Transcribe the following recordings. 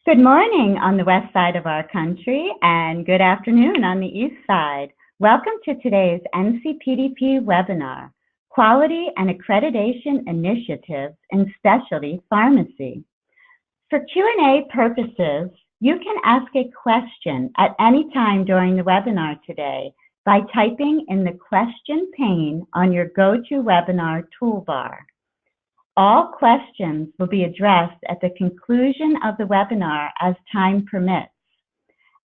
Good morning on the west side of our country and good afternoon on the east side. Welcome to today's NCPDP webinar, Quality and Accreditation Initiatives in Specialty Pharmacy. For Q&A purposes, you can ask a question at any time during the webinar today by typing in the question pane on your GoToWebinar toolbar. All questions will be addressed at the conclusion of the webinar as time permits.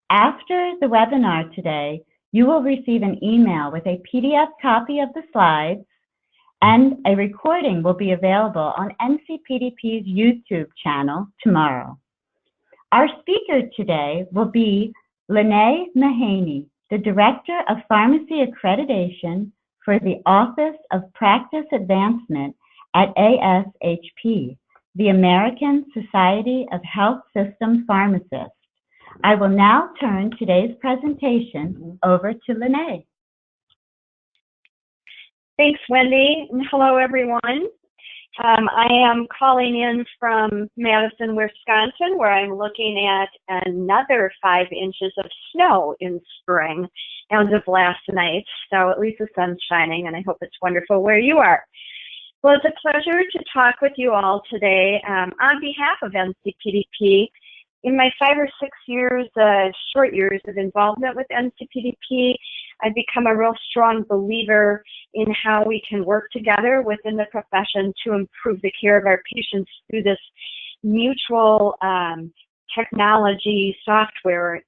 After the webinar today, you will receive an email with a PDF copy of the slides, and a recording will be available on NCPDP's YouTube channel tomorrow. Our speaker today will be Lynnae Mahaney, the Director of Pharmacy Accreditation for the Office of Practice Advancement at ASHP, the American Society of Health System Pharmacists. I will now turn today's presentation over to Lynnae. Thanks, Wendy, and hello, everyone. I am calling in from Madison, Wisconsin, where I'm looking at another 5 inches of snow in spring as of last night. So at least the sun's shining, and I hope it's wonderful where you are. Well, it's a pleasure to talk with you all today on behalf of NCPDP. In my 5 or 6 years, short years of involvement with NCPDP, I've become a real strong believer in how we can work together within the profession to improve the care of our patients through this mutual technology software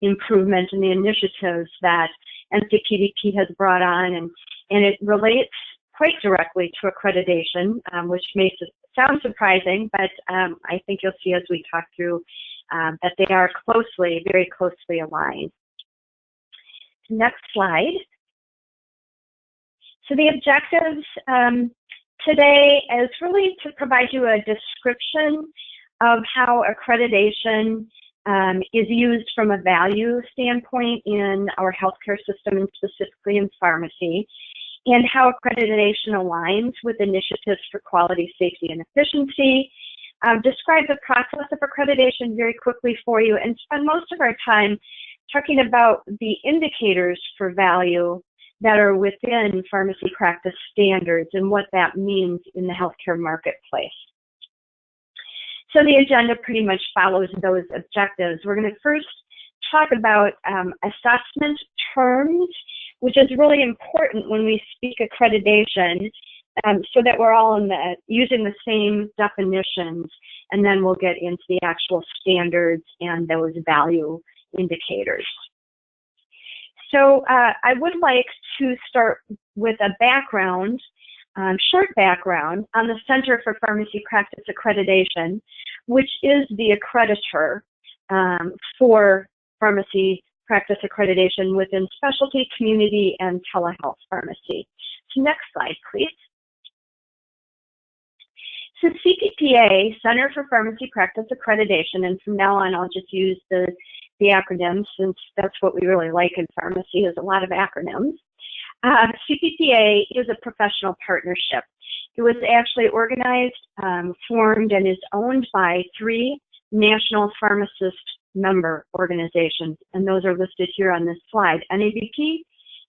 improvement and the initiatives that NCPDP has brought on, and it relates quite directly to accreditation, which may sound surprising, but I think you'll see as we talk through that they are very closely aligned. Next slide. So the objectives today is really to provide you a description of how accreditation is used from a value standpoint in our healthcare system and specifically in pharmacy, and how accreditation aligns with initiatives for quality, safety, and efficiency. Describe the process of accreditation very quickly for you, and spend most of our time talking about the indicators for value that are within pharmacy practice standards and what that means in the healthcare marketplace. So the agenda pretty much follows those objectives. We're going to first talk about assessment terms, which is really important when we speak accreditation, so that we're all using the same definitions, and then we'll get into the actual standards and those value indicators. So I would like to start with a background, short background on the Center for Pharmacy Practice Accreditation, which is the accreditor for pharmacy practice accreditation within specialty, community, and telehealth pharmacy. So next slide, please. So CPPA, Center for Pharmacy Practice Accreditation, and from now on I'll just use the acronyms since that's what we really like in pharmacy, is a lot of acronyms. CPPA is a professional partnership. It was actually organized, formed, and is owned by 3 national pharmacist member organizations, and those are listed here on this slide: NABP,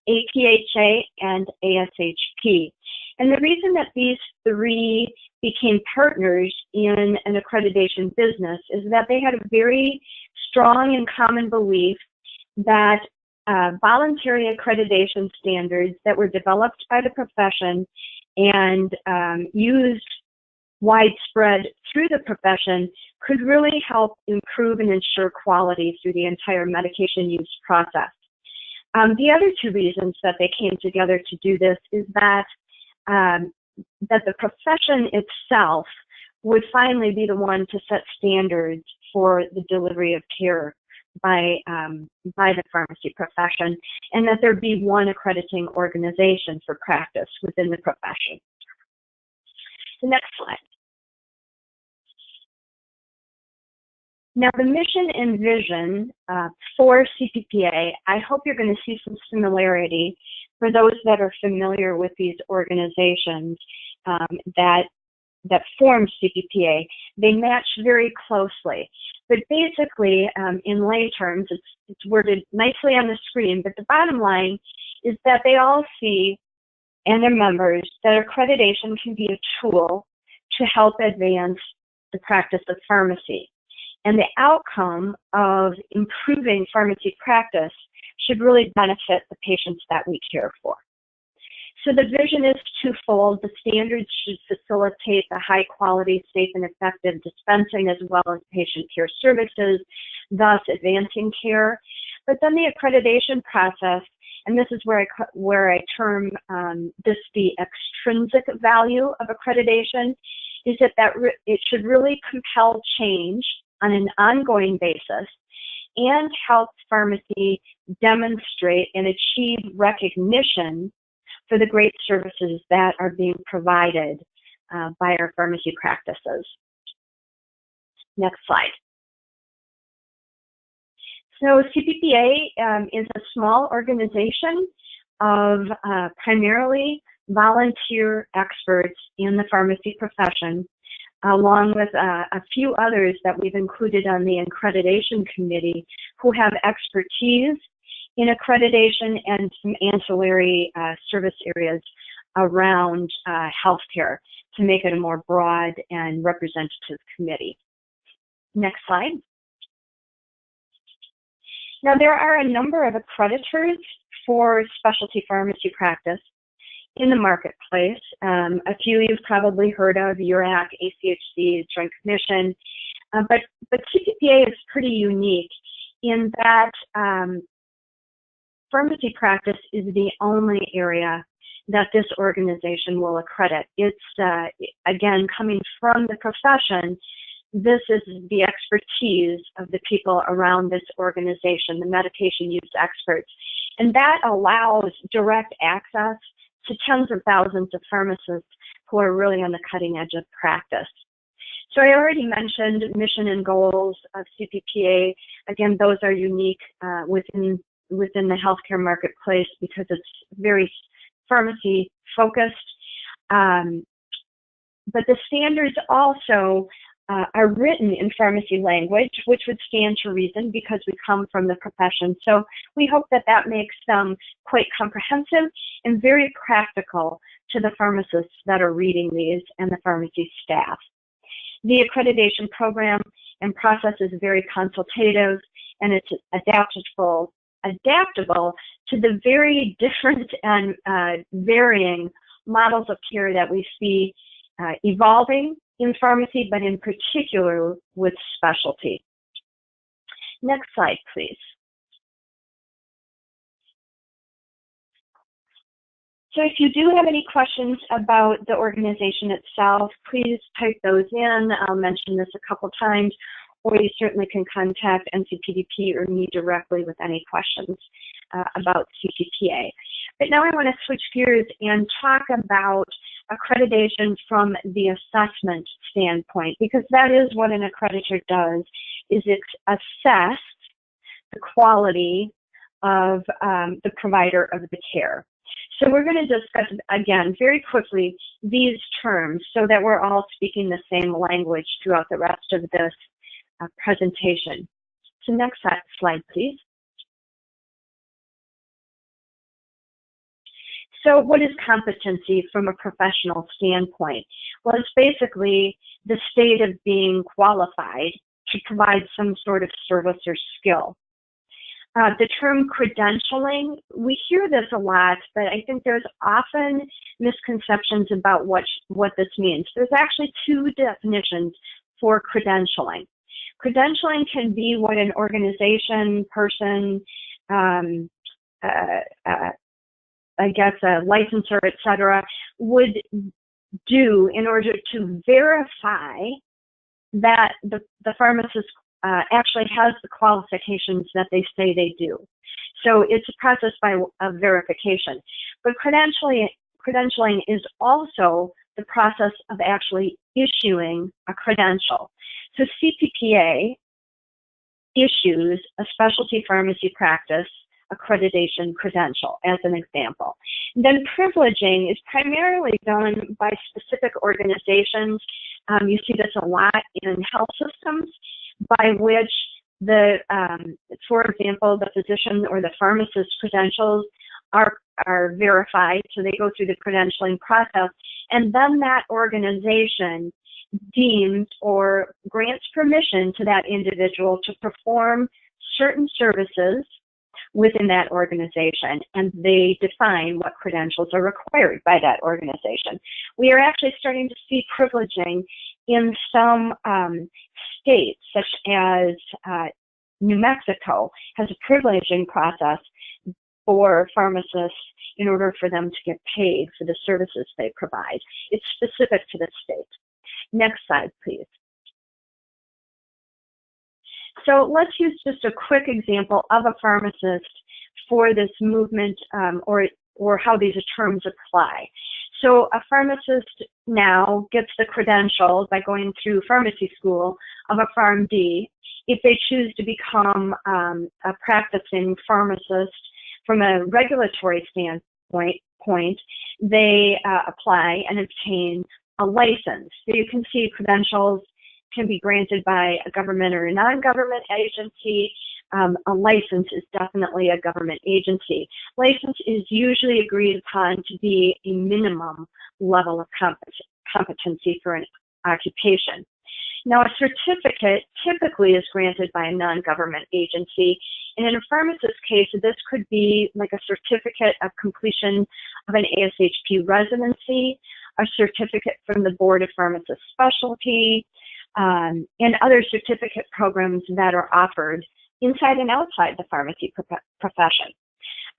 APHA, and ASHP. And the reason that these 3 became partners in an accreditation business is that they had a very strong and common belief that voluntary accreditation standards that were developed by the profession and used widespread through the profession could really help improve and ensure quality through the entire medication use process. The other 2 reasons that they came together to do this is that that the profession itself would finally be the one to set standards for the delivery of care by the pharmacy profession, and that there be one accrediting organization for practice within the profession. The next slide. Now, the mission and vision for CPPA, I hope you're going to see some similarity for those that are familiar with these organizations, that that form CPPA, they match very closely. But basically, in lay terms, it's worded nicely on the screen, but the bottom line is that they all see, and their members, that accreditation can be a tool to help advance the practice of pharmacy. And the outcome of improving pharmacy practice should really benefit the patients that we care for. So the vision is twofold. The standards should facilitate the high quality, safe, and effective dispensing as well as patient care services, thus advancing care. But then the accreditation process, and this is where I term this the extrinsic value of accreditation, is that it should really compel change on an ongoing basis and help pharmacy demonstrate and achieve recognition for the great services that are being provided by our pharmacy practices. Next slide. So CPPA is a small organization of primarily volunteer experts in the pharmacy profession, along with a few others that we've included on the accreditation committee who have expertise in accreditation and some ancillary service areas around healthcare to make it a more broad and representative committee. Next slide. Now, there are a number of accreditors for specialty pharmacy practice in the marketplace. A few you've probably heard of: URAC, ACHC, Joint Commission. But CPPA is pretty unique in that pharmacy practice is the only area that this organization will accredit. It's, again, coming from the profession. This is the expertise of the people around this organization, the medication use experts. And that allows direct access to tens of thousands of pharmacists who are really on the cutting edge of practice. So I already mentioned mission and goals of CPPA. Again, those are unique within the healthcare marketplace because it's very pharmacy focused. But the standards also are written in pharmacy language, which would stand to reason because we come from the profession. So we hope that that makes them quite comprehensive and very practical to the pharmacists that are reading these and the pharmacy staff. The accreditation program and process is very consultative, and it's adaptable to the very different and varying models of care that we see evolving in pharmacy, but in particular with specialty. Next slide, please. So if you do have any questions about the organization itself, please type those in. I'll mention this a couple times, or you certainly can contact NCPDP or me directly with any questions about CPPA. But now I want to switch gears and talk about accreditation from the assessment standpoint, because that is what an accreditor does, is it assess the quality of the provider of the care. So we're going to discuss, again, very quickly, these terms so that we're all speaking the same language throughout the rest of this presentation. So next slide, please. So what is competency from a professional standpoint? Well, it's basically the state of being qualified to provide some sort of service or skill. The term credentialing, we hear this a lot, but I think there's often misconceptions about what this means. There's actually two definitions for credentialing. Credentialing can be what an organization, person, I guess a licensor, et cetera, would do in order to verify that the pharmacist actually has the qualifications that they say they do. So it's a process of verification. But credentialing is also the process of actually issuing a credential. So CPPA issues a specialty pharmacy practice accreditation credential, as an example. And then privileging is primarily done by specific organizations. You see this a lot in health systems, by which for example, the physician or the pharmacist credentials are verified, so they go through the credentialing process, and then that organization deems or grants permission to that individual to perform certain services within that organization, and they define what credentials are required by that organization. We are actually starting to see privileging in some states, such as New Mexico has a privileging process for pharmacists in order for them to get paid for the services they provide. It's specific to the state. Next slide, please. So let's use just a quick example of a pharmacist for this movement, or how these terms apply. So a pharmacist now gets the credential by going through pharmacy school of a PharmD. If they choose to become a practicing pharmacist from a regulatory standpoint, they apply and obtain a license. So you can see credentials can be granted by a government or a non-government agency. A license is definitely a government agency. License is usually agreed upon to be a minimum level of competency for an occupation. Now, a certificate typically is granted by a non-government agency, and in a pharmacist's case, this could be like a certificate of completion of an ASHP residency, a certificate from the Board of Pharmacist Specialty, and other certificate programs that are offered inside and outside the pharmacy profession.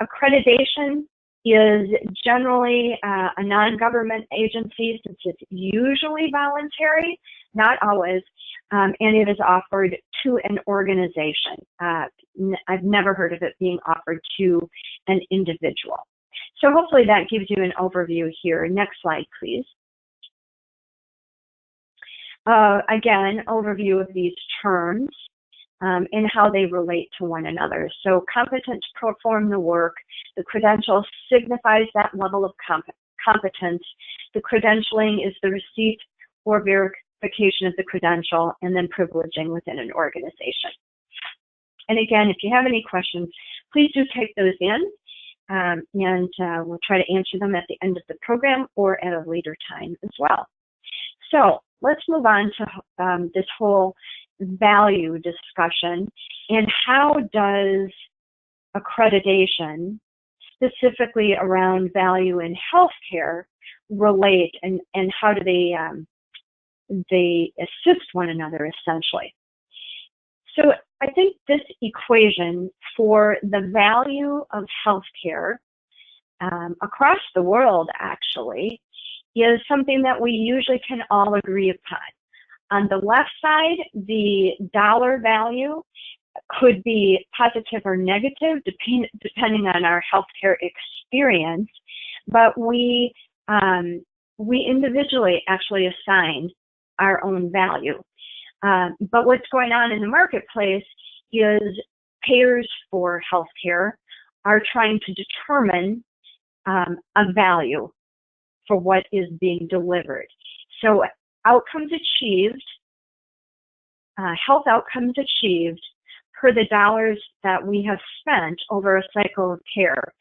Accreditation is generally a non-government agency, since it's usually voluntary, not always, and it is offered to an organization. I've never heard of it being offered to an individual. So hopefully that gives you an overview here. Next slide, please. Again, overview of these terms and how they relate to one another. So competent to perform the work, the credential signifies that level of competence. The credentialing is the receipt or verification of the credential, and then privileging within an organization. And again, if you have any questions, please do type those in, and we'll try to answer them at the end of the program or at a later time as well. So let's move on to this whole value discussion, and how does accreditation, specifically around value in healthcare, relate, and how do they assist one another, essentially. So I think this equation for the value of healthcare across the world, actually, is something that we usually can all agree upon. On the left side, the dollar value could be positive or negative, depending on our healthcare experience, but we individually actually assign our own value. But what's going on in the marketplace is payers for healthcare are trying to determine a value for what is being delivered. So outcomes achieved, health outcomes achieved per the dollars that we have spent over a cycle of care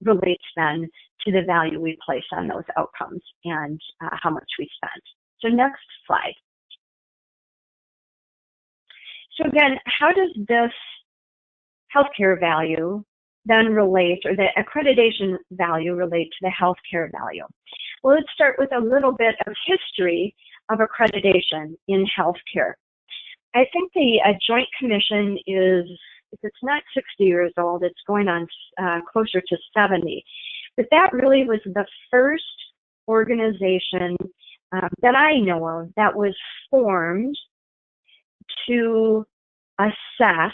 relates then to the value we place on those outcomes and how much we spent. So next slide. So again, how does this healthcare value then relate, or the accreditation value relate to the healthcare value? Well, let's start with a little bit of history of accreditation in healthcare. I think the Joint Commission is, if it's not 60 years old, it's going on closer to 70. But that really was the first organization that I know of that was formed to assess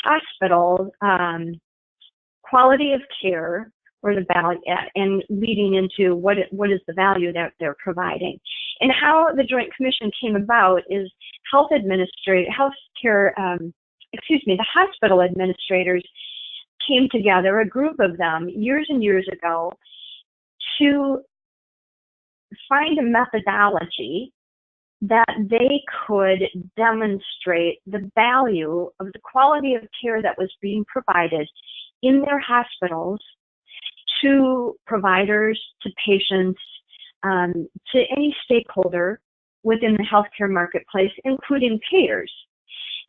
hospital quality of care, or the value, and leading into what is the value that they're providing. And how the Joint Commission came about is healthcare the hospital administrators came together, a group of them, years and years ago, to find a methodology that they could demonstrate the value of the quality of care that was being provided in their hospitals to providers, to patients, to any stakeholder within the healthcare marketplace, including payers.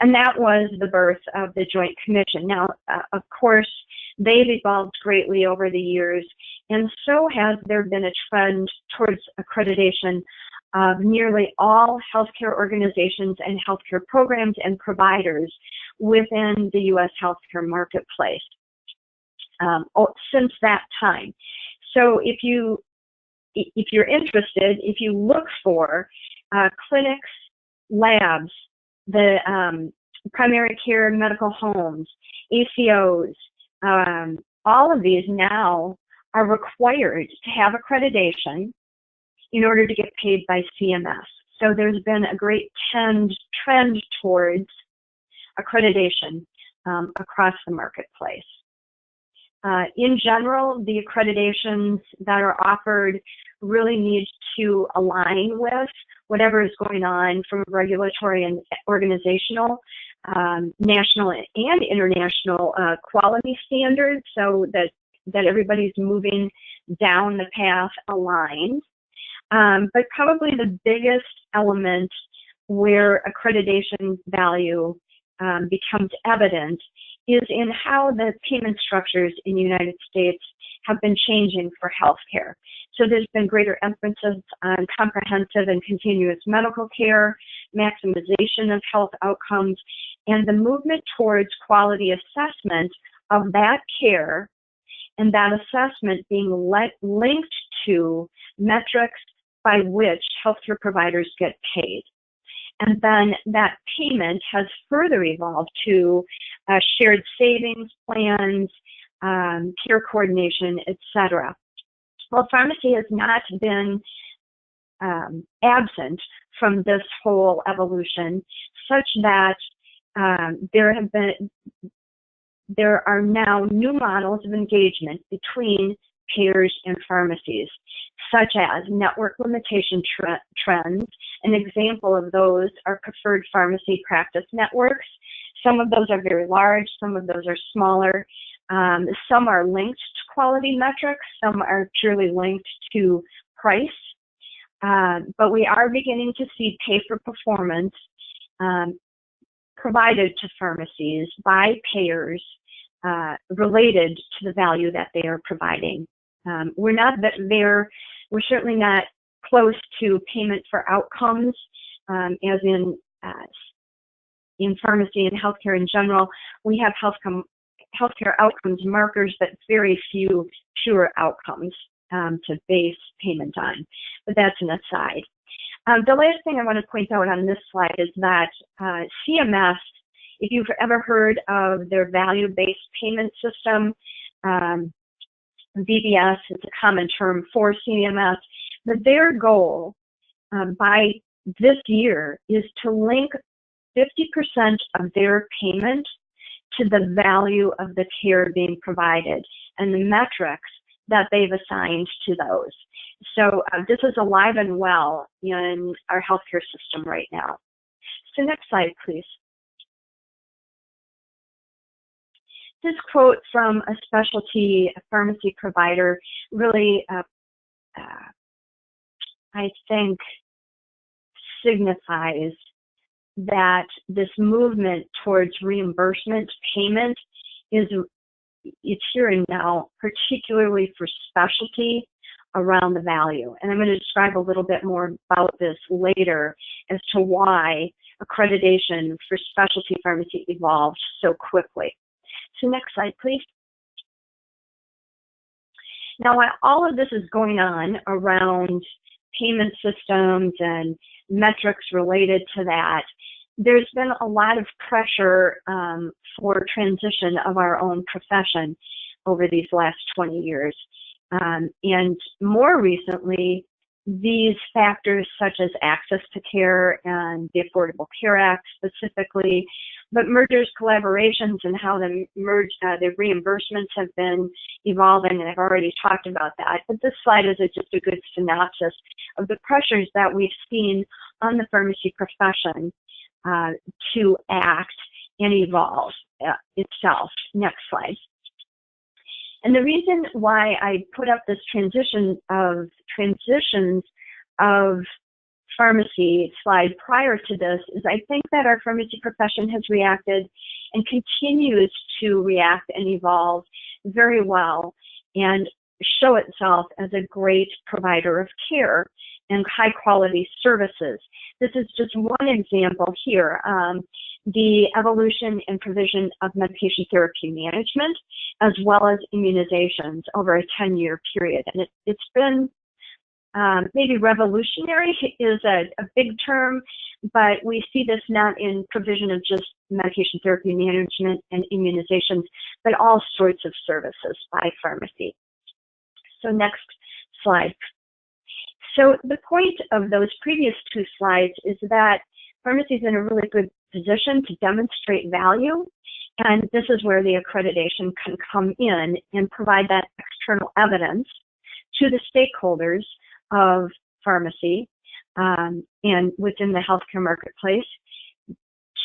And that was the birth of the Joint Commission. Now, of course, they've evolved greatly over the years, and so has there been a trend towards accreditation of nearly all healthcare organizations and healthcare programs and providers within the U.S. healthcare marketplace since that time. So if you're interested, if you look for clinics, labs, the primary care medical homes, ACOs, all of these now are required to have accreditation in order to get paid by CMS. So there's been a great trend towards accreditation across the marketplace. In general, the accreditations that are offered really need to align with whatever is going on from regulatory and organizational, national and international quality standards, so that everybody's moving down the path aligned. But probably the biggest element where accreditation value becomes evident is in how the payment structures in the United States have been changing for healthcare. So there's been greater emphasis on comprehensive and continuous medical care, maximization of health outcomes, and the movement towards quality assessment of that care, and that assessment being linked to metrics by which healthcare providers get paid. And then that payment has further evolved to shared savings plans, care coordination, etc. Well, pharmacy has not been absent from this whole evolution, such that there are now new models of engagement between payers and pharmacies, such as network limitation trends. An example of those are preferred pharmacy practice networks. Some of those are very large, some of those are smaller. Some are linked to quality metrics, some are purely linked to price. But we are beginning to see pay for performance provided to pharmacies by payers related to the value that they are providing. We're not there. We're certainly not close to payment for outcomes, as in pharmacy and healthcare in general. We have healthcare outcomes markers, but very few pure outcomes to base payment on. But that's an aside. The last thing I want to point out on this slide is that CMS, if you've ever heard of their value-based payment system, VBS is a common term for CMS, but their goal by this year is to link 50% of their payment to the value of the care being provided and the metrics that they've assigned to those. So this is alive and well in our healthcare system right now. So next slide, please. This quote from a specialty pharmacy provider really, I think, signifies that this movement towards reimbursement payment it's here and now, particularly for specialty around the value. And I'm going to describe a little bit more about this later as to why accreditation for specialty pharmacy evolved so quickly. So next slide, please. Now, while all of this is going on around payment systems and metrics related to that, there's been a lot of pressure for transition of our own profession over these last 20 years. And more recently, these factors such as access to care and the Affordable Care Act specifically but mergers, collaborations, and how the reimbursements have been evolving, and I've already talked about that. But this slide is just a good synopsis of the pressures that we've seen on the pharmacy profession to act and evolve itself. Next slide. And the reason why I put up this transitions of pharmacy slide prior to this is I think that our pharmacy profession has reacted and continues to react and evolve very well and show itself as a great provider of care and high quality services. This is just one example here. The evolution and provision of medication therapy management, as well as immunizations over a 10-year period. And it's been maybe revolutionary is a big term, but we see this not in provision of just medication therapy management and immunizations, but all sorts of services by pharmacy. So next slide. So the point of those previous two slides is that pharmacy is in a really good position to demonstrate value, and this is where the accreditation can come in and provide that external evidence to the stakeholders of pharmacy and within the healthcare marketplace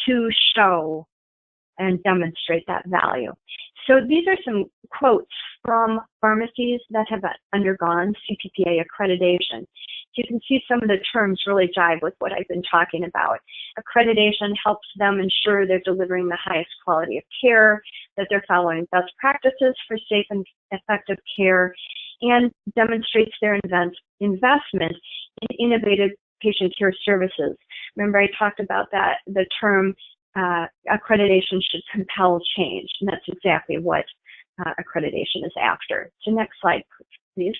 to show and demonstrate that value. So these are some quotes from pharmacies that have undergone CPPA accreditation. You can see some of the terms really jive with what I've been talking about. Accreditation helps them ensure they're delivering the highest quality of care, that they're following best practices for safe and effective care, and demonstrates their investment in innovative patient care services. Remember, I talked about that, the term accreditation should compel change, and that's exactly what accreditation is after. So next slide, please.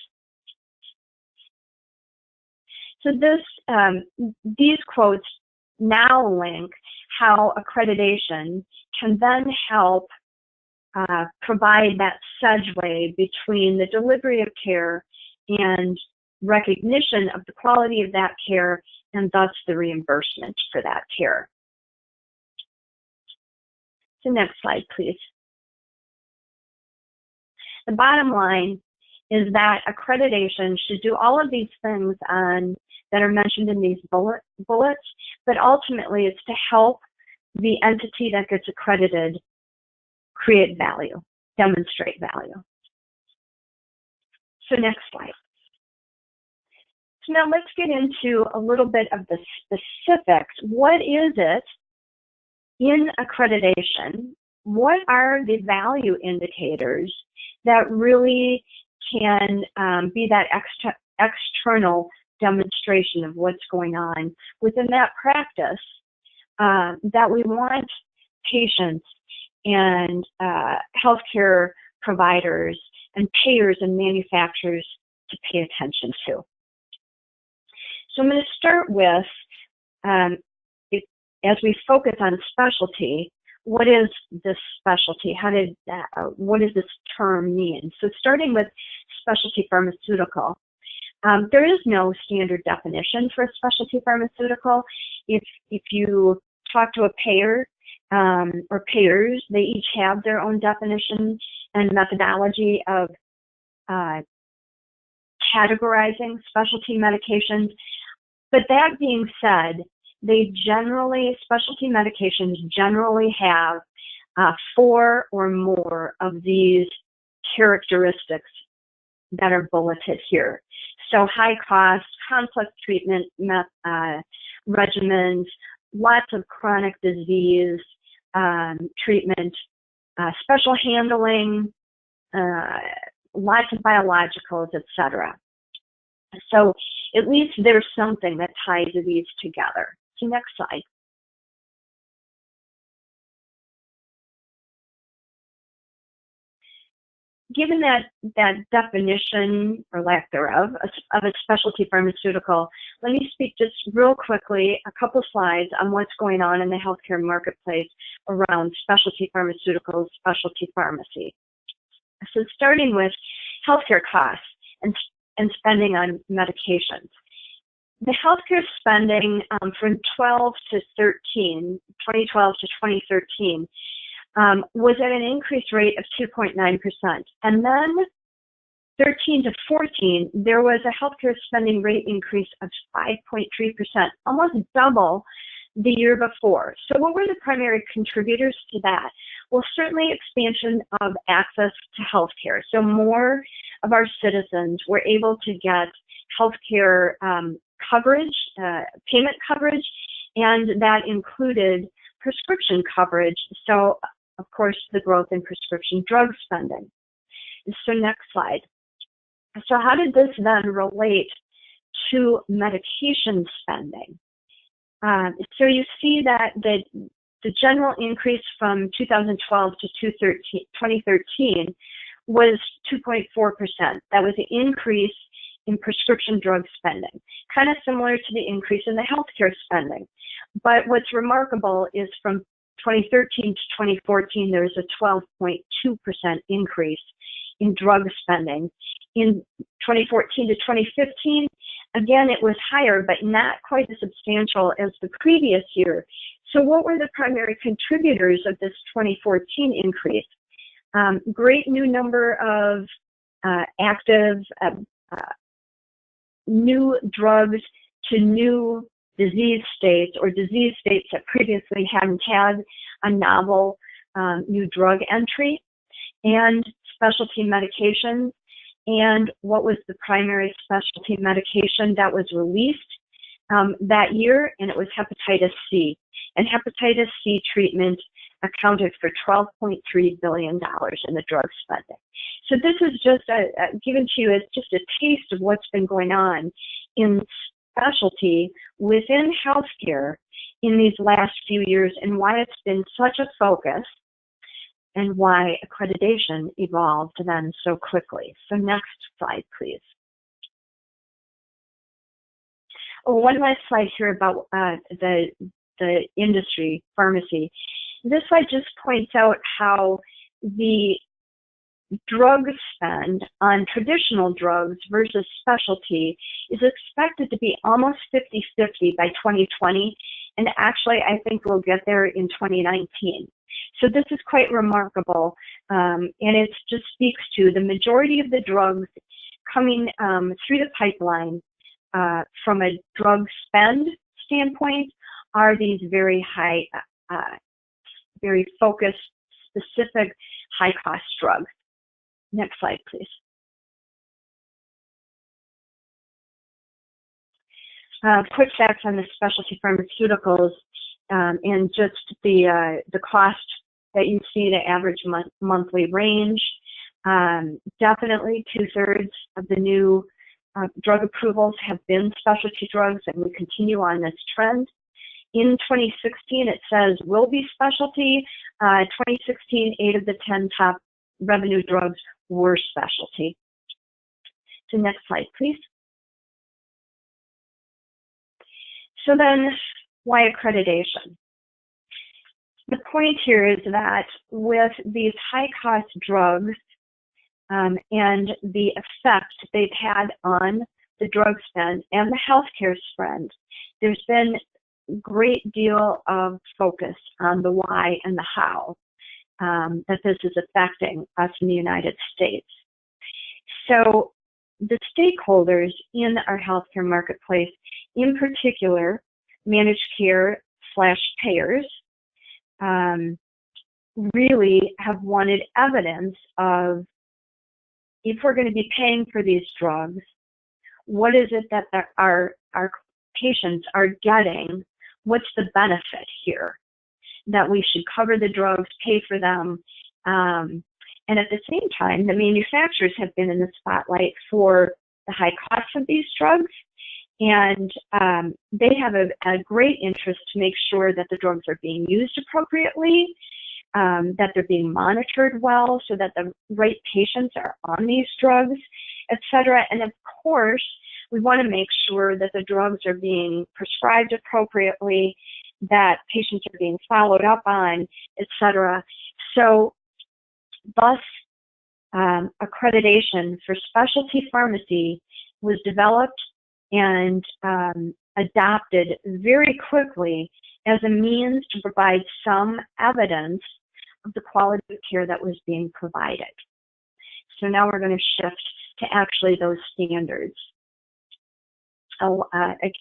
So these quotes now link how accreditation can then help provide that segue between the delivery of care and recognition of the quality of that care and thus the reimbursement for that care. So next slide, please. The bottom line is that accreditation should do all of these things that are mentioned in these bullets, but ultimately it's to help the entity that gets accredited create value, demonstrate value. So next slide. So now let's get into a little bit of the specifics. What is it in accreditation? What are the value indicators that really can be that external demonstration of what's going on within that practice that we want patients and healthcare providers and payers and manufacturers to pay attention to? So I'm going to start with, as we focus on specialty, what is this specialty? What does this term mean? So starting with specialty pharmaceutical, there is no standard definition for a specialty pharmaceutical. If you talk to a payer or payers, they each have their own definition and methodology of categorizing specialty medications. But that being said, specialty medications generally have 4 or more of these characteristics that are bulleted here. So high cost, complex treatment regimens, lots of chronic disease treatment, special handling, lots of biologicals, etc. So at least there's something that ties these together. So next slide. Given that definition, or lack thereof, of a specialty pharmaceutical, let me speak just real quickly, a couple slides on what's going on in the healthcare marketplace around specialty pharmaceuticals, specialty pharmacy. So starting with healthcare costs and spending on medications. the healthcare spending from 2012 to 2013, was at an increased rate of 2.9%. And then 13 to 14, there was a healthcare spending rate increase of 5.3%, almost double the year before. So what were the primary contributors to that? Well, certainly expansion of access to healthcare. So more of our citizens were able to get healthcare coverage, payment coverage, and that included prescription coverage. So, of course, the growth in prescription drug spending. So next slide. So how did this then relate to medication spending? So you see that the general increase from 2012 to 2013 was 2.4%. That was the increase in prescription drug spending, kind of similar to the increase in the healthcare spending. But what's remarkable is from 2013 to 2014, there was a 12.2% increase in drug spending. In 2014 to 2015, again, it was higher, but not quite as substantial as the previous year. So what were the primary contributors of this 2014 increase? Great new number of active new drugs to new disease states, or disease states that previously hadn't had a novel new drug entry, and specialty medications. And what was the primary specialty medication that was released that year? And it was hepatitis C. And hepatitis C treatment accounted for $12.3 billion in the drug spending. So this is just given to you as just a taste of what's been going on in specialty within healthcare in these last few years, and why it's been such a focus, and why accreditation evolved then so quickly. So next slide, please. Oh, one last slide here about the industry, pharmacy. This slide just points out how the drug spend on traditional drugs versus specialty is expected to be almost 50-50 by 2020, and actually I think we'll get there in 2019. So this is quite remarkable, and it just speaks to the majority of the drugs coming through the pipeline from a drug spend standpoint are these very high, very focused, specific, high-cost drugs. Next slide, please. Quick facts on the specialty pharmaceuticals and just the cost that you see, the average monthly range. Definitely 2/3 of the new drug approvals have been specialty drugs, and we continue on this trend. In 2016, it says will be specialty. 2016, 8 of the 10 top revenue drugs were specialty. So next slide, please. So then, why accreditation? The point here is that with these high-cost drugs and the effect they've had on the drug spend and the healthcare spend, there's been a great deal of focus on the why and the how that this is affecting us in the United States. So the stakeholders in our healthcare marketplace, in particular, managed care / payers, really have wanted evidence of, if we're going to be paying for these drugs, what is it that our patients are getting? What's the benefit here? That we should cover the drugs, pay for them, and at the same time, the manufacturers have been in the spotlight for the high costs of these drugs, and they have a great interest to make sure that the drugs are being used appropriately, that they're being monitored well so that the right patients are on these drugs, etc. And of course, we want to make sure that the drugs are being prescribed appropriately, that patients are being followed up on, etc. So thus, accreditation for specialty pharmacy was developed and adopted very quickly as a means to provide some evidence of the quality of care that was being provided. So now we're going to shift to actually those standards. Oh,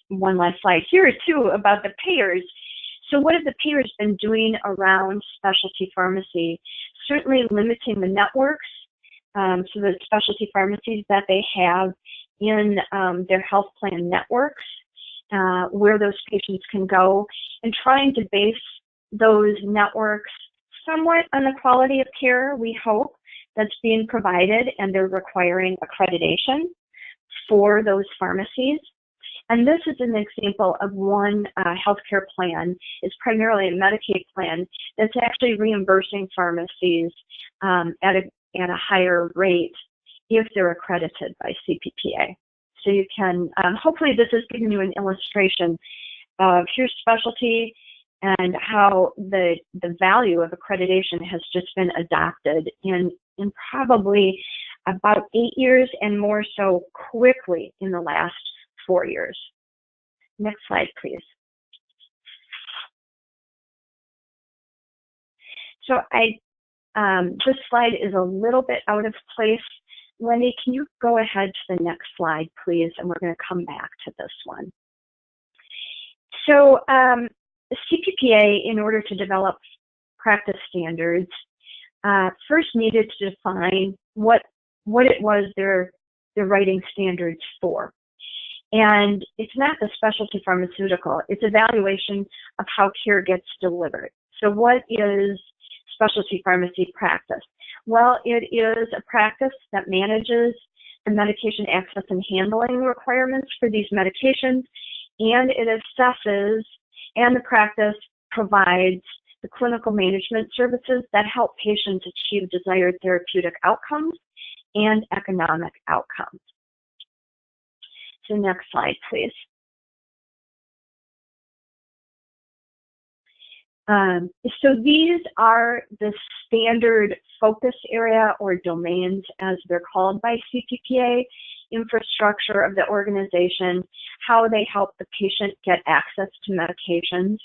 one last slide here too about the payers. So what have the payers been doing around specialty pharmacy? Certainly limiting the networks, so the specialty pharmacies that they have in their health plan networks, where those patients can go, and trying to base those networks somewhat on the quality of care, we hope, that's being provided, and they're requiring accreditation for those pharmacies. And this is an example of one healthcare plan. It's primarily a Medicaid plan that's actually reimbursing pharmacies at a higher rate if they're accredited by CPPA. So you can, hopefully this is giving you an illustration of here's specialty and how the value of accreditation has just been adopted in probably about 8 years, and more so quickly in the last 4 years. Next slide, please. So this slide is a little bit out of place. Lynnae, can you go ahead to the next slide, please? And we're going to come back to this one. So CPPA, in order to develop practice standards, first needed to define what it was they're writing standards for. And it's not the specialty pharmaceutical, it's evaluation of how care gets delivered. So what is specialty pharmacy practice? Well, it is a practice that manages the medication access and handling requirements for these medications, and it assesses, and the practice provides the clinical management services that help patients achieve desired therapeutic outcomes and economic outcomes. So next slide, please. So these are the standard focus area or domains, as they're called by CPPA, infrastructure of the organization, how they help the patient get access to medications,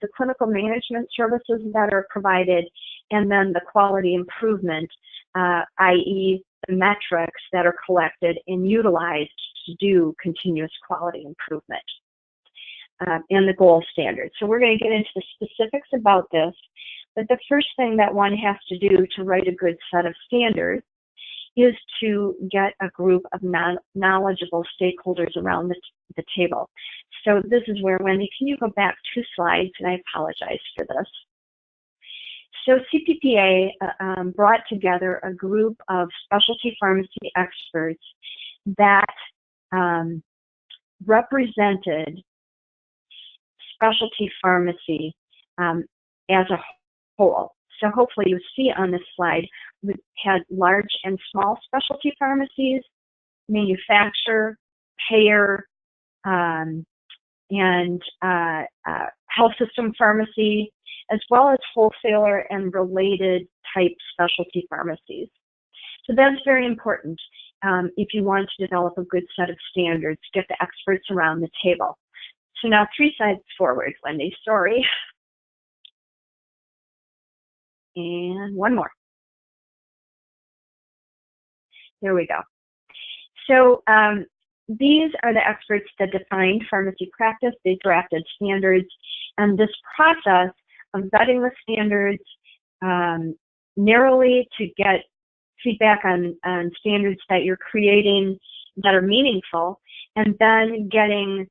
the clinical management services that are provided, and then the quality improvement, i.e. the metrics that are collected and utilized to do continuous quality improvement, and the gold standards. So we're going to get into the specifics about this, but the first thing that one has to do to write a good set of standards is to get a group of knowledgeable stakeholders around the table. So this is where, Wendy, can you go back 2 slides, and I apologize for this. So CPPA brought together a group of specialty pharmacy experts that represented specialty pharmacy as a whole. So hopefully you see on this slide, we had large and small specialty pharmacies, manufacturer, payer, and health system pharmacy, as well as wholesaler and related type specialty pharmacies. So that's very important if you want to develop a good set of standards, get the experts around the table. So now 3 slides forward, Wendy, sorry. And 1 more. There we go. So these are the experts that defined pharmacy practice. They drafted standards, and this process of vetting the standards narrowly to get feedback on standards that you're creating that are meaningful, and then getting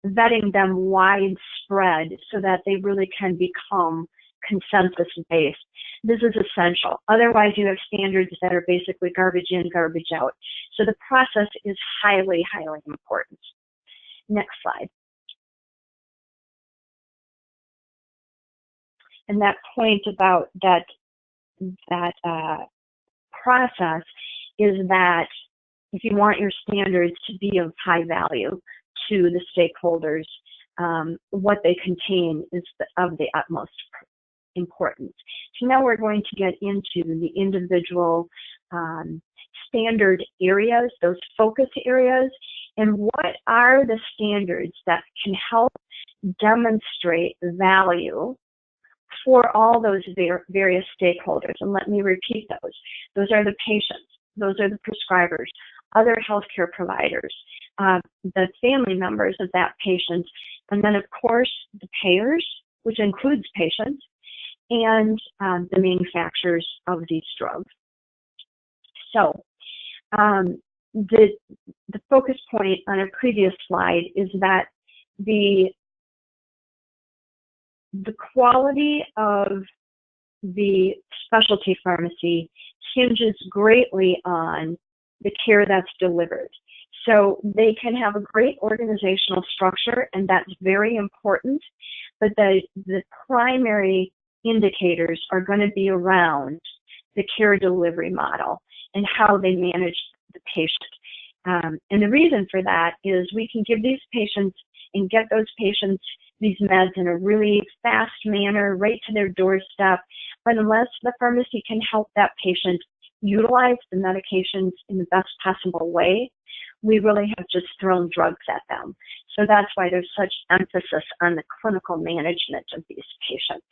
vetting them widespread so that they really can become consensus-based. This is essential. Otherwise, you have standards that are basically garbage in, garbage out. So the process is highly, highly important. Next slide. And that point about that process is that if you want your standards to be of high value to the stakeholders, what they contain is of the utmost importance. So now we're going to get into the individual standard areas, those focus areas, And what are the standards that can help demonstrate value for all those various stakeholders? And let me repeat those. Those are the patients, those are the prescribers, other healthcare providers, the family members of that patient, and then of course the payers, which includes patients, and the manufacturers of these drugs. So the focus point on a previous slide is that the quality of the specialty pharmacy hinges greatly on the care that's delivered. So they can have a great organizational structure, and that's very important, but the primary indicators are going to be around the care delivery model and how they manage the patient. And the reason for that is we can give these patients and get those patients these meds in a really fast manner right to their doorstep, but unless the pharmacy can help that patient utilize the medications in the best possible way, we really have just thrown drugs at them. So that's why there's such emphasis on the clinical management of these patients.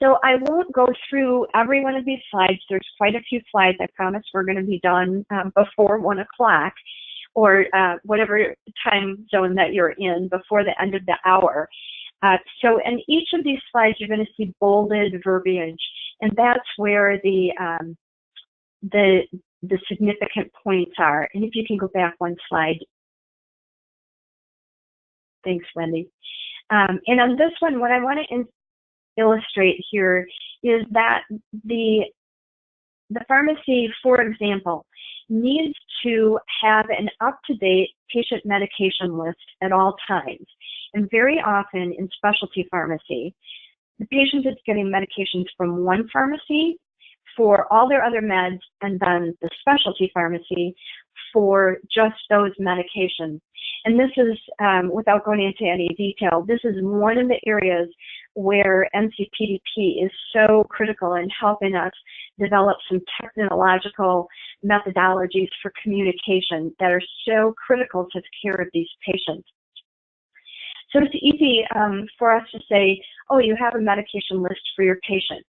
So I won't go through every one of these slides. There's quite a few slides. I promise we're going to be done before 1 o'clock or whatever time zone that you're in before the end of the hour. So in each of these slides, you're going to see bolded verbiage, and that's where the significant points are. And if you can go back one slide. Thanks, Wendy. And on this one, what I want to illustrate here is that the pharmacy, for example, needs to have an up-to-date patient medication list at all times. And very often in specialty pharmacy, the patient is getting medications from one pharmacy for all their other meds, and then the specialty pharmacy for just those medications. And this is, without going into any detail, this is one of the areas where NCPDP is so critical in helping us develop some technological methodologies for communication that are so critical to the care of these patients. So it's easy for us to say, oh, you have a medication list for your patient.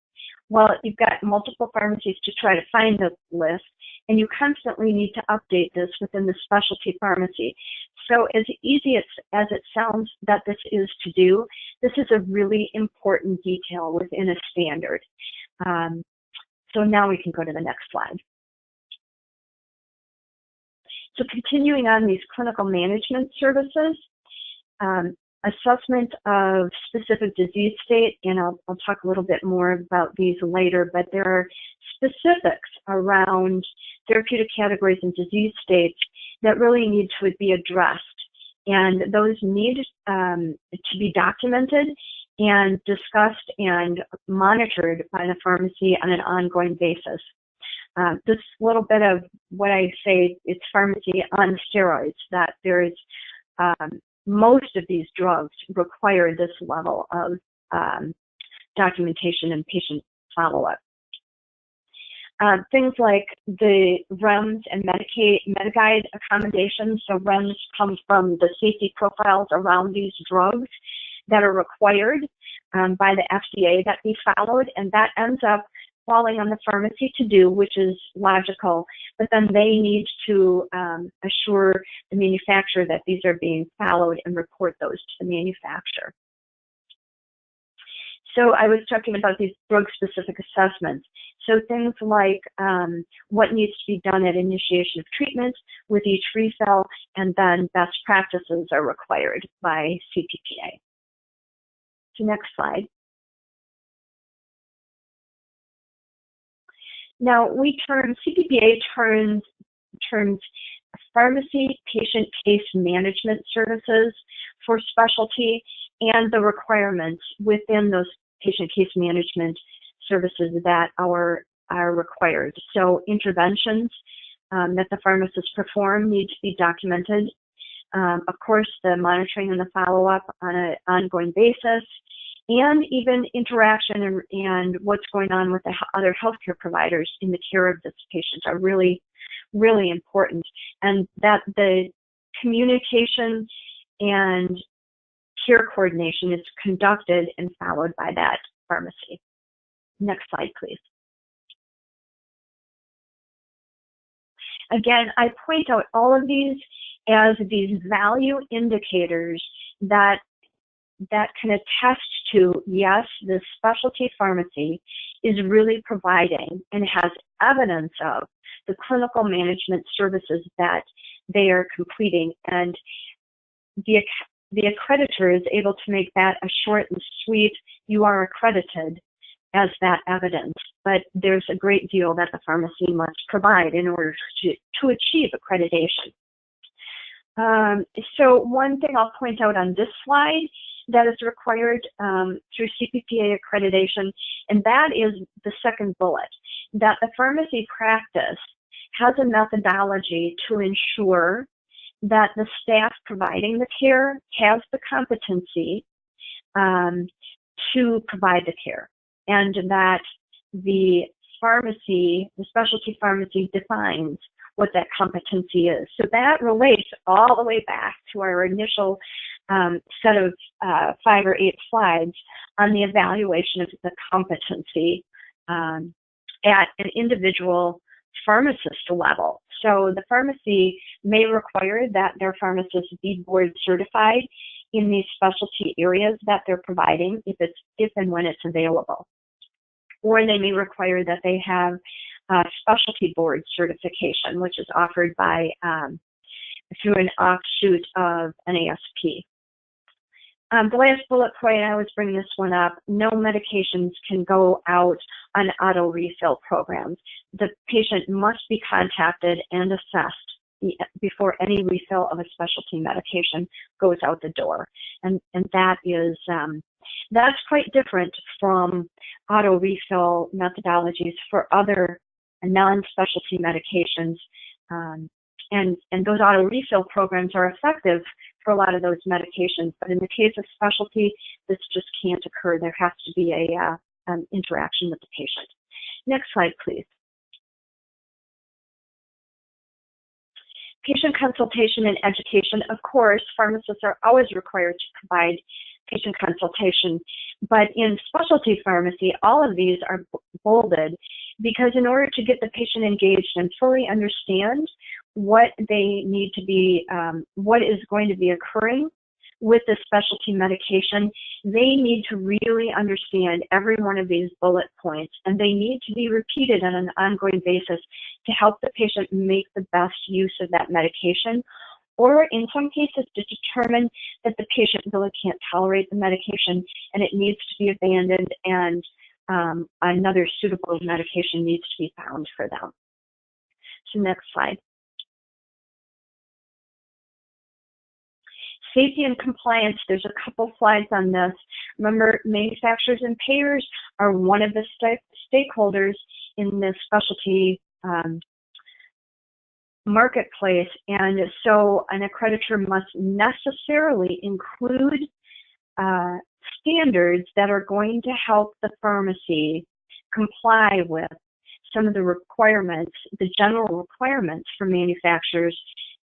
Well, you've got multiple pharmacies to try to find the list, and you constantly need to update this within the specialty pharmacy. So as easy as it sounds that this is to do, this is a really important detail within a standard. So now we can go to the next slide. So continuing on these clinical management services, assessment of specific disease state, and I'll talk a little bit more about these later, but there are specifics around therapeutic categories and disease states that really need to be addressed. And those need to be documented and discussed and monitored by the pharmacy on an ongoing basis. This little bit of what I say, it's pharmacy on steroids, that there's most of these drugs require this level of documentation and patient follow-up. Things like the REMS and Medigide accommodations. So REMS come from the safety profiles around these drugs that are required by the FDA that be followed, and that ends up falling on the pharmacy to do, which is logical, but then they need to assure the manufacturer that these are being followed and report those to the manufacturer. So I was talking about these drug-specific assessments. So things like what needs to be done at initiation of treatment with each refill, and then best practices are required by CPPA. So next slide. Now CPPA terms pharmacy patient case management services for specialty and the requirements within those patient case management services that are required. So interventions that the pharmacists perform need to be documented. Of course, the monitoring and the follow-up on an ongoing basis, and even interaction and what's going on with the other healthcare providers in the care of this patient are really, really important, and that the communication and care coordination is conducted and followed by that pharmacy. Next slide, please. Again, I point out all of these as these value indicators that can attest to, yes, the specialty pharmacy is really providing and has evidence of the clinical management services that they are completing, and the accreditor is able to make that a short and sweet, you are accredited, as that evidence. But there's a great deal that the pharmacy must provide in order to achieve accreditation. So one thing I'll point out on this slide that is required through CPPA accreditation, and that is the second bullet, that the pharmacy practice has a methodology to ensure that the staff providing the care has the competency to provide the care, and that the pharmacy, the specialty pharmacy, defines what that competency is. So that relates all the way back to our initial set of 5 or 8 slides on the evaluation of the competency at an individual pharmacist level. So the pharmacy may require that their pharmacists be board certified in these specialty areas that they're providing, if and when it's available. Or they may require that they have specialty board certification, which is offered by through an offshoot of an ASP. The last bullet point, I always bring this one up, no medications can go out on auto refill programs. The patient must be contacted and assessed before any refill of a specialty medication goes out the door. And that is, that's quite different from auto refill methodologies for other non-specialty medications. And those auto refill programs are effective for a lot of those medications, but in the case of specialty, this just can't occur. There has to be an interaction with the patient. Next slide, please. Patient consultation and education. Of course, pharmacists are always required to provide patient consultation, but in specialty pharmacy, all of these are bolded because in order to get the patient engaged and fully understand what they need to be, what is going to be occurring with the specialty medication, they need to really understand every one of these bullet points, and they need to be repeated on an ongoing basis to help the patient make the best use of that medication, or in some cases to determine that the patient really can't tolerate the medication and it needs to be abandoned and another suitable medication needs to be found for them. So next slide. Safety and compliance, there's a couple slides on this. Remember, manufacturers and payers are one of the stakeholders in this specialty marketplace, and so an accreditor must necessarily include standards that are going to help the pharmacy comply with some of the requirements, the general requirements for manufacturers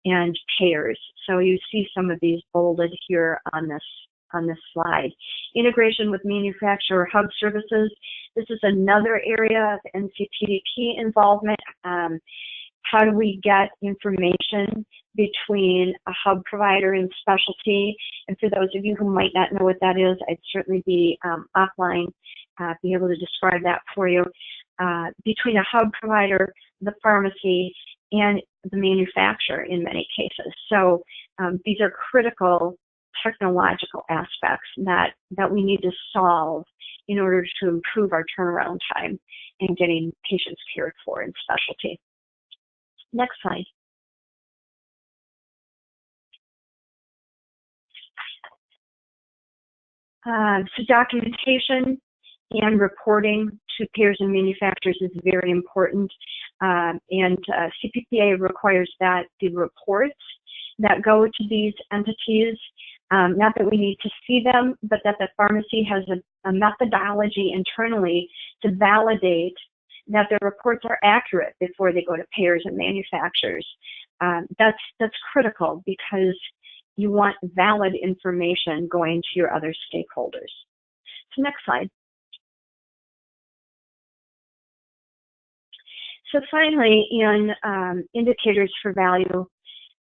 and payers. So you see some of these bolded here on this slide. Integration with manufacturer hub services. This is another area of NCPDP involvement. How do we get information between a hub provider and specialty? And for those of you who might not know what that is, I'd certainly be offline, be able to describe that for you. Between a hub provider, the pharmacy, and the manufacturer in many cases. So these are critical technological aspects that we need to solve in order to improve our turnaround time and getting patients cared for in specialty. Next slide. So documentation and reporting to payers and manufacturers is very important. And CPPA requires that the reports that go to these entities, not that we need to see them, but that the pharmacy has a methodology internally to validate that their reports are accurate before they go to payers and manufacturers. That's critical because you want valid information going to your other stakeholders. So next slide. So finally, in indicators for value,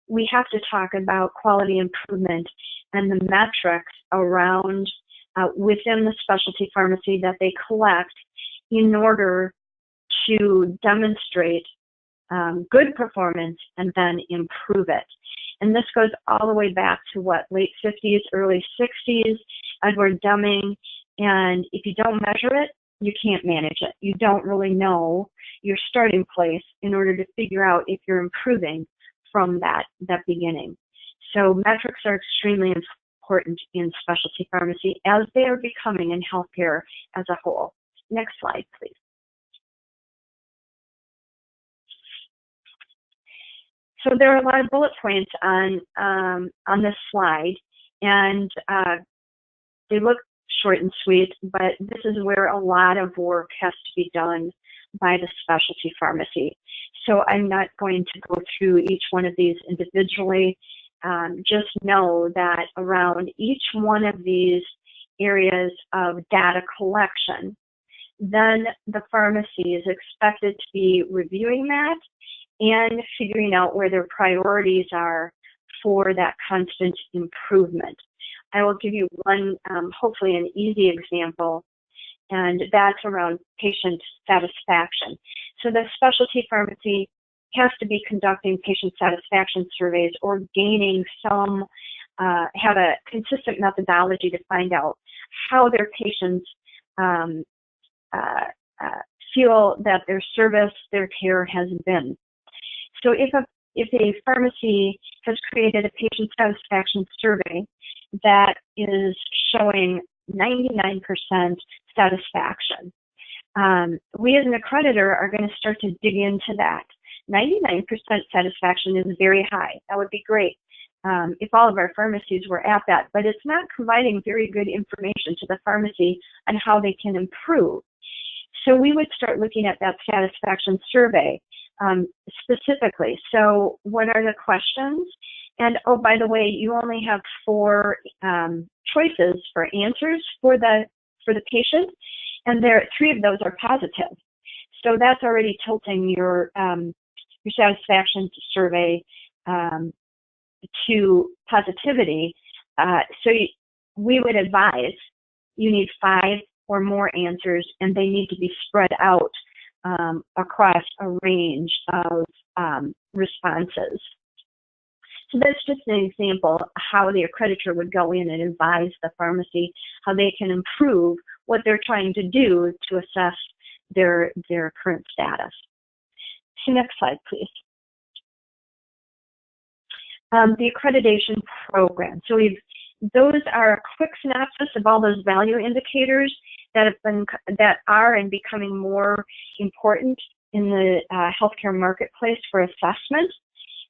we have to talk about quality improvement and the metrics around within the specialty pharmacy that they collect in order to demonstrate good performance and then improve it. And this goes all the way back to what, late 50s, early 60s, Edward Deming. And if you don't measure it, you can't manage it. You don't really know your starting place in order to figure out if you're improving from that beginning. So metrics are extremely important in specialty pharmacy as they are becoming in healthcare as a whole. Next slide, please. So there are a lot of bullet points on this slide, and they look short and sweet, but this is where a lot of work has to be done by the specialty pharmacy. So I'm not going to go through each one of these individually. Just know that around each one of these areas of data collection, then the pharmacy is expected to be reviewing that and figuring out where their priorities are for that constant improvement. I will give you one, hopefully an easy example, and that's around patient satisfaction. So the specialty pharmacy has to be conducting patient satisfaction surveys or gaining some, have a consistent methodology to find out how their patients feel that their service, their care has been. So if a pharmacy has created a patient satisfaction survey that is showing 99% satisfaction, we as an accreditor are going to start to dig into that. 99% satisfaction is very high. That would be great if all of our pharmacies were at that, but it's not providing very good information to the pharmacy on how they can improve. So we would start looking at that satisfaction survey specifically. So what are the questions? And oh, by the way, you only have 4 choices for answers for the patient, and 3 of those are positive. So that's already tilting your satisfaction survey to positivity. So we would advise you need 5 or more answers, and they need to be spread out across a range of responses. So that's just an example of how the accreditor would go in and advise the pharmacy how they can improve what they're trying to do to assess their current status. So next slide, please. The accreditation program. So those are a quick synopsis of all those value indicators that are and becoming more important in the healthcare marketplace for assessment,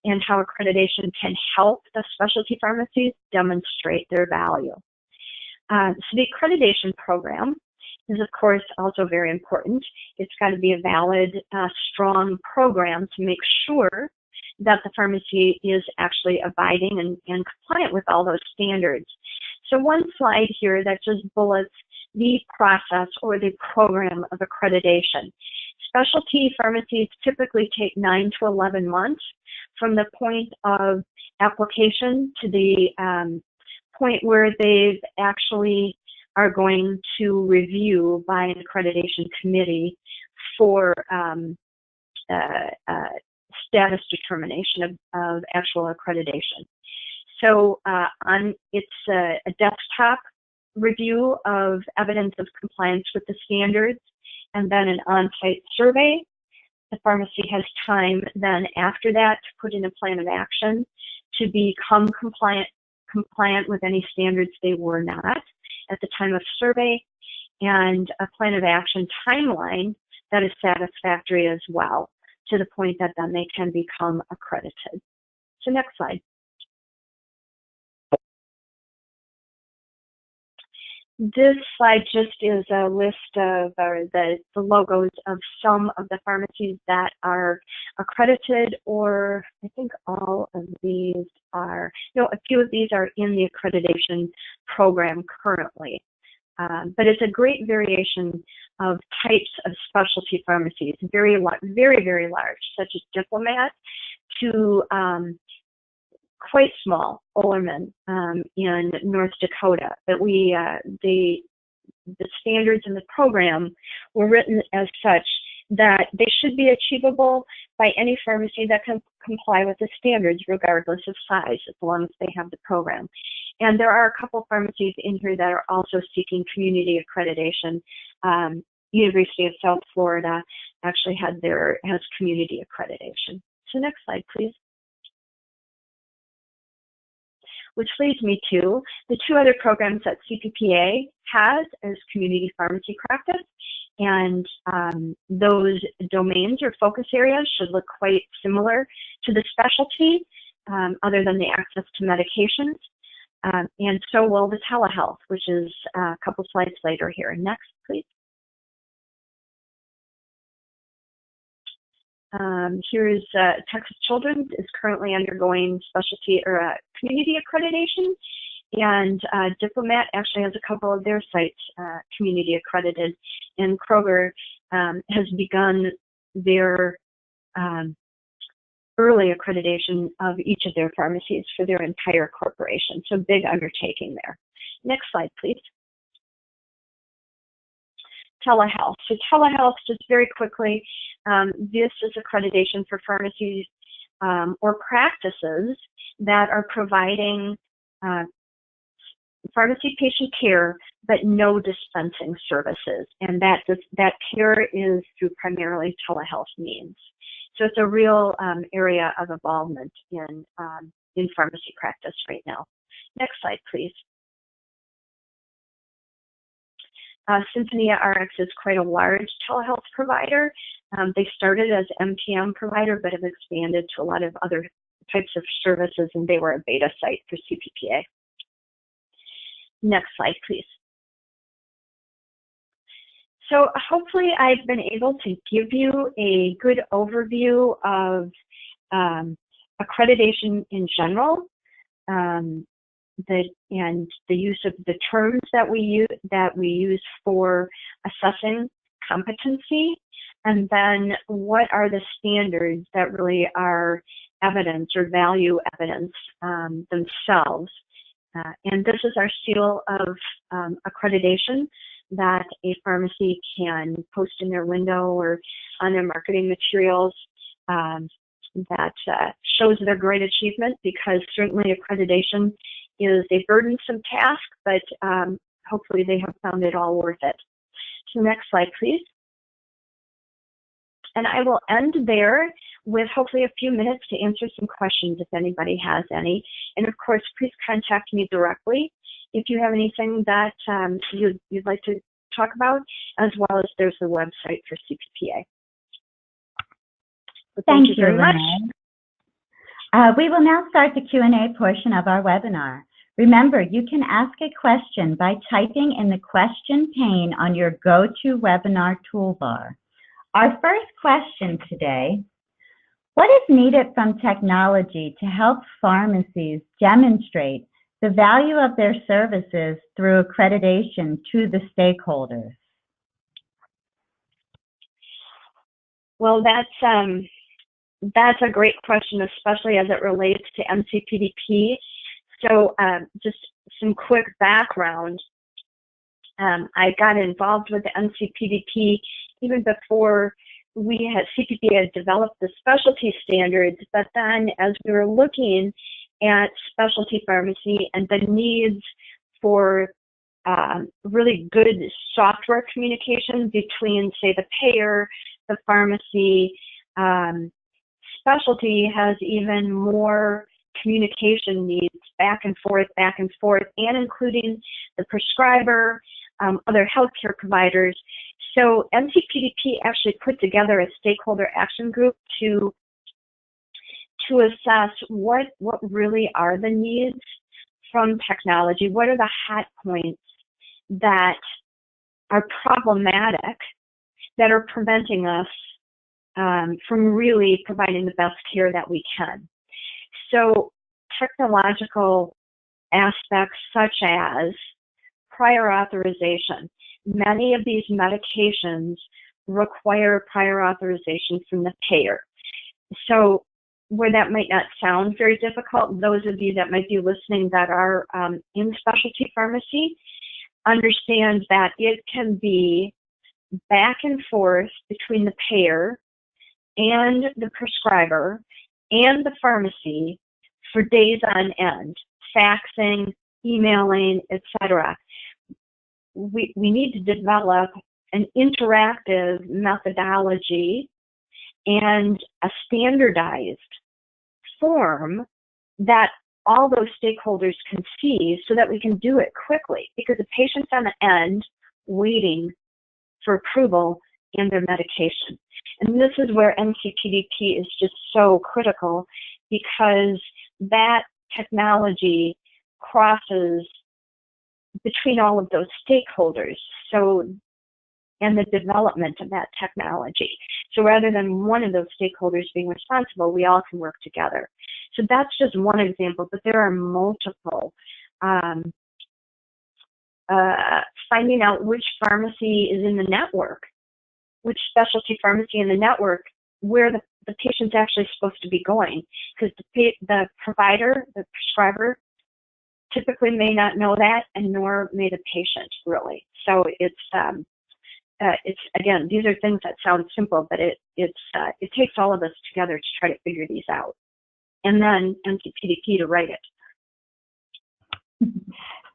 and how accreditation can help the specialty pharmacies demonstrate their value. So the accreditation program is, of course, also very important. It's got to be a valid, strong program to make sure that the pharmacy is actually abiding and compliant with all those standards. So one slide here that just bullets the process or the program of accreditation. Specialty pharmacies typically take 9 to 11 months from the point of application to the point where they actually are going to review by an accreditation committee for status determination of actual accreditation. So it's a desktop review of evidence of compliance with the standards, and then an on-site survey. The pharmacy has time then after that to put in a plan of action to become compliant with any standards they were not at the time of survey, and a plan of action timeline that is satisfactory as well, to the point that then they can become accredited. So next slide. This slide just is a list of the logos of some of the pharmacies that are accredited, or I think all of these are, no, a few of these are in the accreditation program currently. But it's a great variation of types of specialty pharmacies, very, very large, such as Diplomat, to quite small, Olerman in North Dakota. But the standards in the program were written as such that they should be achievable by any pharmacy that can comply with the standards regardless of size, as long as they have the program. And there are a couple pharmacies in here that are also seeking community accreditation. University of South Florida actually has community accreditation. So next slide, please. Which leads me to the two other programs that CPPA has as community pharmacy practice. And those domains or focus areas should look quite similar to the specialty, other than the access to medications. And so will the telehealth, which is a couple slides later here. Next, please. Here's Texas Children's is currently undergoing specialty or community accreditation, and Diplomat actually has a couple of their sites community accredited, and Kroger has begun their early accreditation of each of their pharmacies for their entire corporation. So big undertaking there. Next slide, please. Telehealth. So telehealth, just very quickly, this is accreditation for pharmacies or practices that are providing pharmacy patient care, but no dispensing services. And that care is through primarily telehealth means. So it's a real area of involvement in pharmacy practice right now. Next slide, please. Symphonia RX is quite a large telehealth provider. They started as MPM provider, but have expanded to a lot of other types of services, and they were a beta site for CPPA. Next slide, please. So hopefully I've been able to give you a good overview of accreditation in general, and the use of the terms that we use for assessing competency, and then what are the standards that really are evidence or value evidence themselves. And this is our seal of accreditation that a pharmacy can post in their window or on their marketing materials, that shows their great achievement, because certainly accreditation is a burdensome task, but hopefully they have found it all worth it. So next slide, please. And I will end there with hopefully a few minutes to answer some questions if anybody has any. And of course, please contact me directly if you have anything that you'd like to talk about, as well as there's the website for CPPA. Thank you very much. We will now start the Q&A portion of our webinar. Remember, you can ask a question by typing in the question pane on your GoToWebinar toolbar. Our first question today: what is needed from technology to help pharmacies demonstrate the value of their services through accreditation to the stakeholders? Well, that's a great question, especially as it relates to NCPDP. So just some quick background. I got involved with the NCPDP even before CPPA had developed the specialty standards, but then as we were looking at specialty pharmacy and the needs for really good software communication between, say, the payer, the pharmacy, specialty has even more communication needs back and forth, and including the prescriber, other healthcare providers. So NCPDP actually put together a stakeholder action group to assess what really are the needs from technology, what are the hot points that are problematic, that are preventing us from really providing the best care that we can. So technological aspects such as prior authorization. Many of these medications require prior authorization from the payer. So where that might not sound very difficult, those of you that might be listening that are in specialty pharmacy understand that it can be back and forth between the payer and the prescriber and the pharmacy for days on end, faxing, emailing, etc. We need to develop an interactive methodology and a standardized form that all those stakeholders can see so that we can do it quickly, because the patient's on the end waiting for approval and their medication. And this is where NCPDP is just so critical, because that technology crosses between all of those stakeholders, and the development of that technology. So rather than one of those stakeholders being responsible, we all can work together. So that's just one example, but there are multiple. Finding out which pharmacy is in the network, which specialty pharmacy in the network, where the patient's actually supposed to be going, because the provider, the prescriber, typically may not know that, and nor may the patient really. So it's again, these are things that sound simple, but it takes all of us together to try to figure these out, and then NCPDP to write it.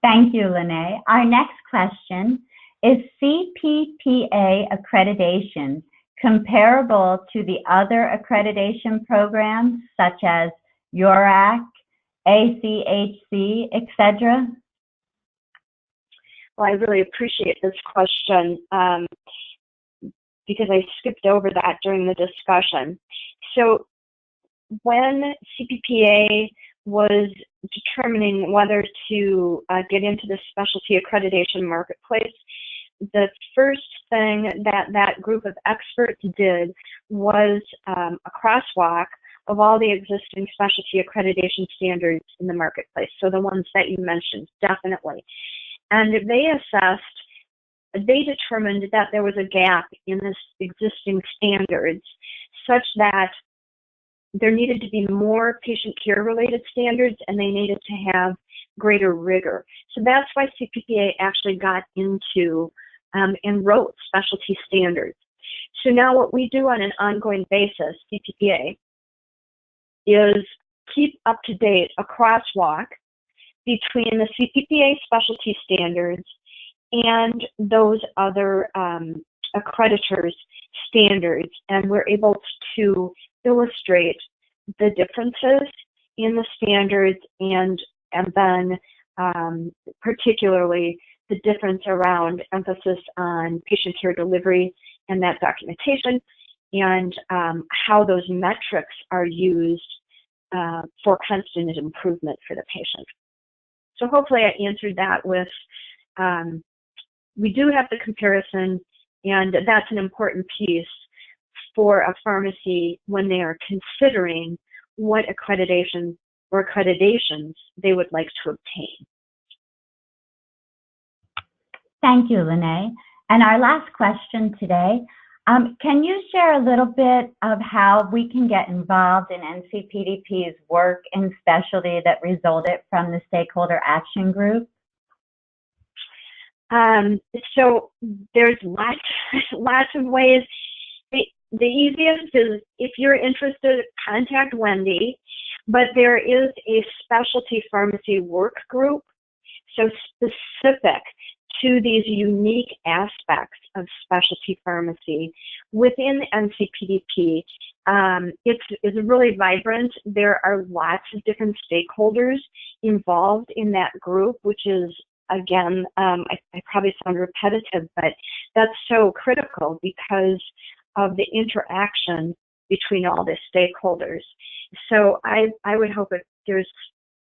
Thank you, Lynnae. Our next question is: CPPA accreditation comparable to the other accreditation programs such as URAC, ACHC, etc.? Well, I really appreciate this question because I skipped over that during the discussion. So when CPPA was determining whether to get into the specialty accreditation marketplace, the first thing that group of experts did was a crosswalk of all the existing specialty accreditation standards in the marketplace. So the ones that you mentioned, definitely. And they determined that there was a gap in this existing standards such that there needed to be more patient care related standards, and they needed to have greater rigor. So that's why CPPA actually got into and wrote specialty standards. So now what we do on an ongoing basis, CPPA, is keep up to date a crosswalk between the CPPA specialty standards and those other accreditors' standards, and we're able to illustrate the differences in the standards and then particularly the difference around emphasis on patient care delivery and that documentation, and how those metrics are used for constant improvement for the patient. So hopefully I answered that with, we do have the comparison, and that's an important piece for a pharmacy when they are considering what accreditation or accreditations they would like to obtain. Thank you, Lynnae. And our last question today, can you share a little bit of how we can get involved in NCPDP's work in specialty that resulted from the Stakeholder Action Group? So there's lots of ways. The easiest is, if you're interested, contact Wendy, but there is a specialty pharmacy work group, so specific to these unique aspects of specialty pharmacy within NCPDP. It's really vibrant. There are lots of different stakeholders involved in that group, which is, again, I probably sound repetitive, but that's so critical because of the interaction between all the stakeholders. So I would hope if there's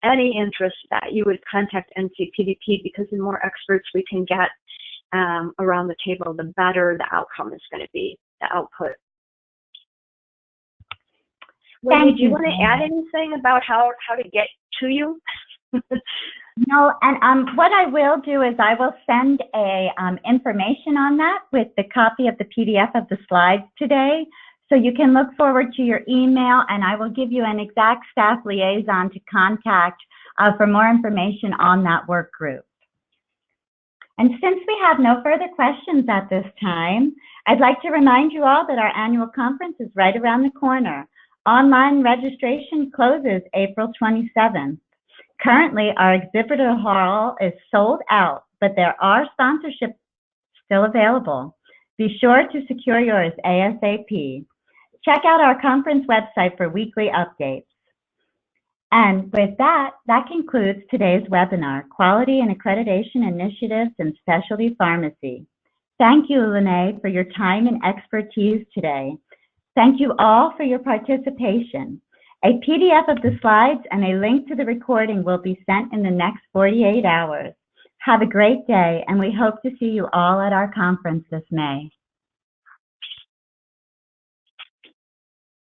any interest, that you would contact NCPDP, because the more experts we can get around the table, the better the outcome is going to be, the output. Lynnae, do you want to add anything about how to get to you? No, and what I will do is I will send a information on that with the copy of the PDF of the slides today. So you can look forward to your email, and I will give you an exact staff liaison to contact for more information on that work group. And since we have no further questions at this time, I'd like to remind you all that our annual conference is right around the corner. Online registration closes April 27th. Currently, our exhibitor hall is sold out, but there are sponsorships still available. Be sure to secure yours ASAP. Check out our conference website for weekly updates. And with that, that concludes today's webinar, Quality and Accreditation Initiatives in Specialty Pharmacy. Thank you, Lynnae, for your time and expertise today. Thank you all for your participation. A PDF of the slides and a link to the recording will be sent in the next 48 hours. Have a great day, and we hope to see you all at our conference this May.